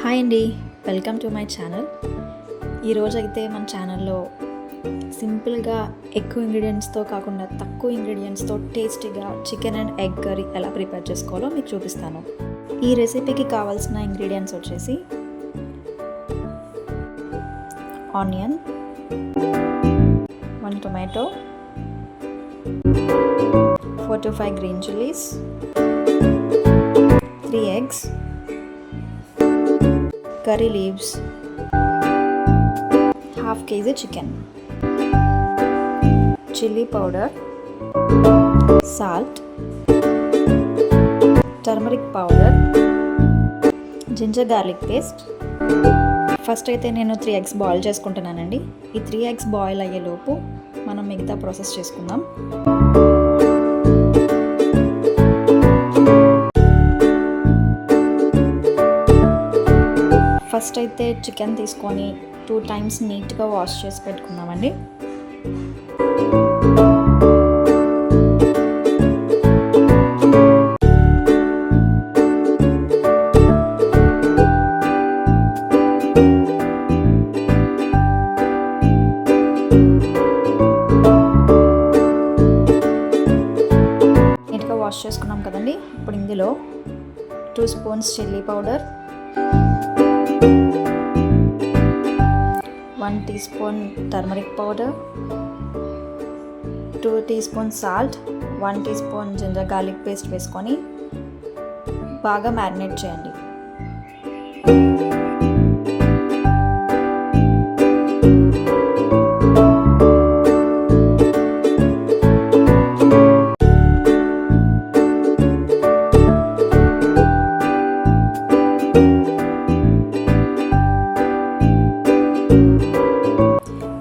Hi అండి, welcome to my channel. ఈరోజైతే మన ఛానల్లో సింపుల్గా ఎక్కువ ఇంగ్రీడియంట్స్తో కాకుండా తక్కువ ఇంగ్రీడియంట్స్తో టేస్టీగా చికెన్ అండ్ ఎగ్ కర్రీ ఎలా ప్రిపేర్ చేసుకోవాలో మీకు చూపిస్తాను. ఈ రెసిపీకి కావాల్సిన ఇంగ్రీడియంట్స్ వచ్చేసి onion, 1 tomato, 4 to 5 green chilies, 3 eggs, curry leaves, half kg chicken, chili powder, salt, turmeric powder, ginger garlic paste. First అయితే నేను 3 eggs బాయిల్ చేసుకుంటున్నానండి. ఈ 3 eggs బాయిల్ అయ్యేలోపు మనం మిగతా ప్రాసెస్ చేసుకుందాం. ఫస్ట్ అయితే చికెన్ తీసుకొని 2 times నీట్గా వాష్ చేసి పెట్టుకుందామండి. నీట్గా వాష్ చేసుకున్నాం కదండి. ఇప్పుడు ఇందులో 2 spoons chilli powder, 1 teaspoon turmeric powder, 2 teaspoons salt, 1 teaspoon ginger garlic paste వేసుకొని బాగా మ్యారినేట్ చేయండి.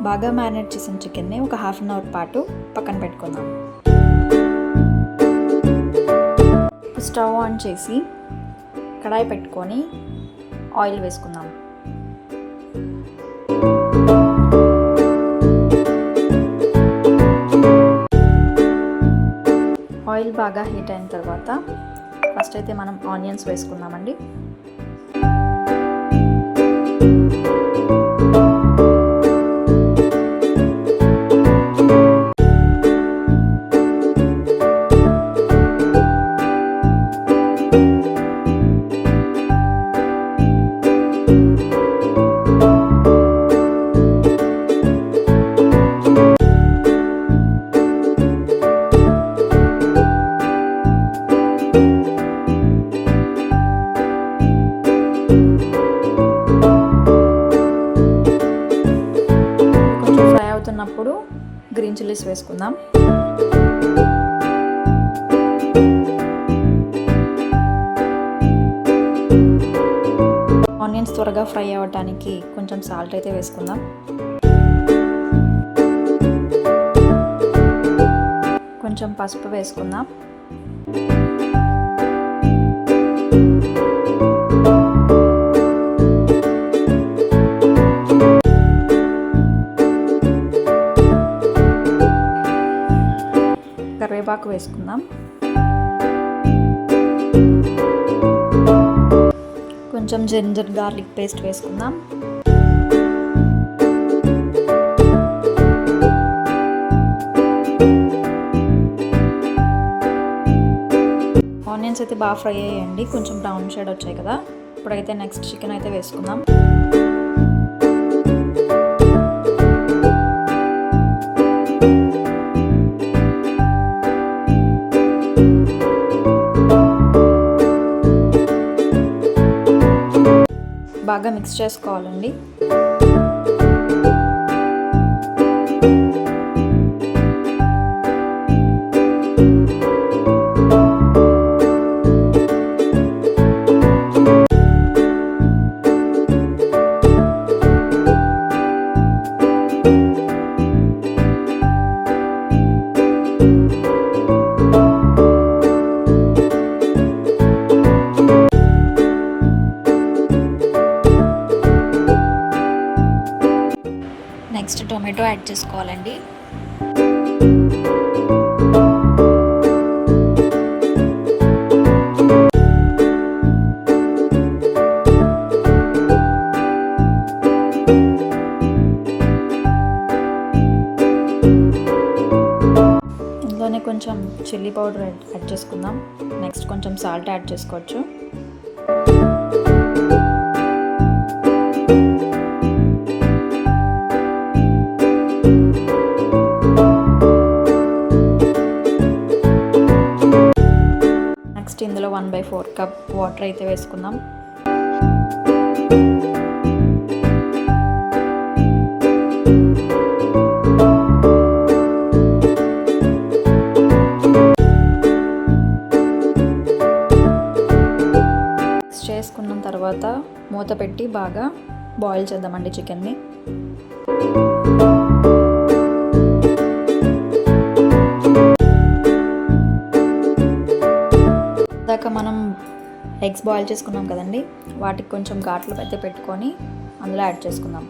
బాగా మ్యారినేట్ చేసిన చికెన్ని ఒక 1/2 hour పాటు పక్కన పెట్టుకుందాం. స్టవ్ ఆన్ చేసి కడాయి పెట్టుకొని ఆయిల్ వేసుకుందాం. ఆయిల్ బాగా హీట్ అయిన తర్వాత ఫస్ట్ అయితే మనం ఆనియన్స్ వేసుకుందామండి. అవుతున్నప్పుడు గ్రీన్ చిల్లీస్ వేసుకుందాం. ఆనియన్స్ త్వరగా ఫ్రై అవ్వడానికి కొంచెం సాల్ట్ అయితే వేసుకుందాం. కొంచెం పసుపు వేసుకుందాం. కరివేపాకు వేసుకుందాం. కొంచెం జింజర్ గార్లిక్ పేస్ట్ వేసుకుందాం. ఆనియన్స్ అయితే బాగా ఫ్రై అయ్యాయండి, కొంచెం బ్రౌన్ షేడ్ వచ్చాయి కదా. ఇప్పుడైతే నెక్స్ట్ చికెన్ అయితే వేసుకుందాం. బాగా మిక్స్ చేసుకోవాలండి. నెక్స్ట్ టొమాటో యాడ్ చేసుకోవాలండి. కొంచెం చిల్లీ పౌడర్ యాడ్ చేసుకుందాం. నెక్స్ట్ కొంచెం సాల్ట్ యాడ్ చేసుకోవచ్చు. నెక్స్ట్ ఇందులో 1/4 కప్ వాటర్ అయితే వేసుకుందాం. చేసుకున్న తర్వాత మూత పెట్టి బాగా బాయిల్ చేద్దామండి చికెన్ని. ఇందాక మనం ఎగ్స్ బాయిల్ చేసుకున్నాం కదండి, వాటికి కొంచెం ఘాట్లు అయితే పెట్టుకొని అందులో యాడ్ చేసుకుందాం.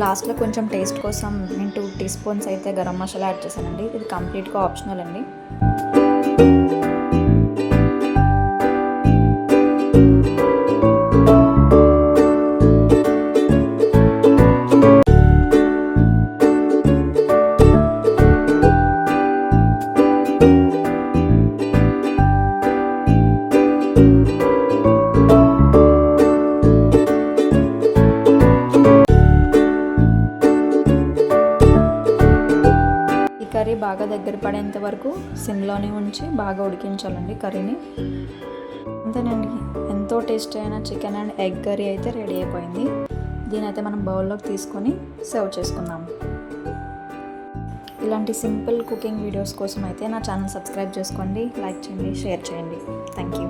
లాస్ట్లో కొంచెం టేస్ట్ కోసం నేను 2 టీ స్పూన్స్ అయితే గరం మసాలా యాడ్ చేశానండి. ఇది కంప్లీట్గా ఆప్షనల్ అండి. కర్రీ బాగా దగ్గర పడేంత వరకు సిమ్లోనే ఉంచి బాగా ఉడికించాలండి కర్రీని. అంతేనండి, ఎంతో టేస్టీ అయిన చికెన్ అండ్ ఎగ్ కర్రీ అయితే రెడీ అయిపోయింది. దీని అయితే మనం బౌల్లోకి తీసుకొని సర్వ్ చేసుకుందాం. ఇలాంటి సింపుల్ కుకింగ్ వీడియోస్ కోసం అయితే నా ఛానల్ సబ్స్క్రైబ్ చేసుకోండి, లైక్ చేయండి, షేర్ చేయండి. Thank you.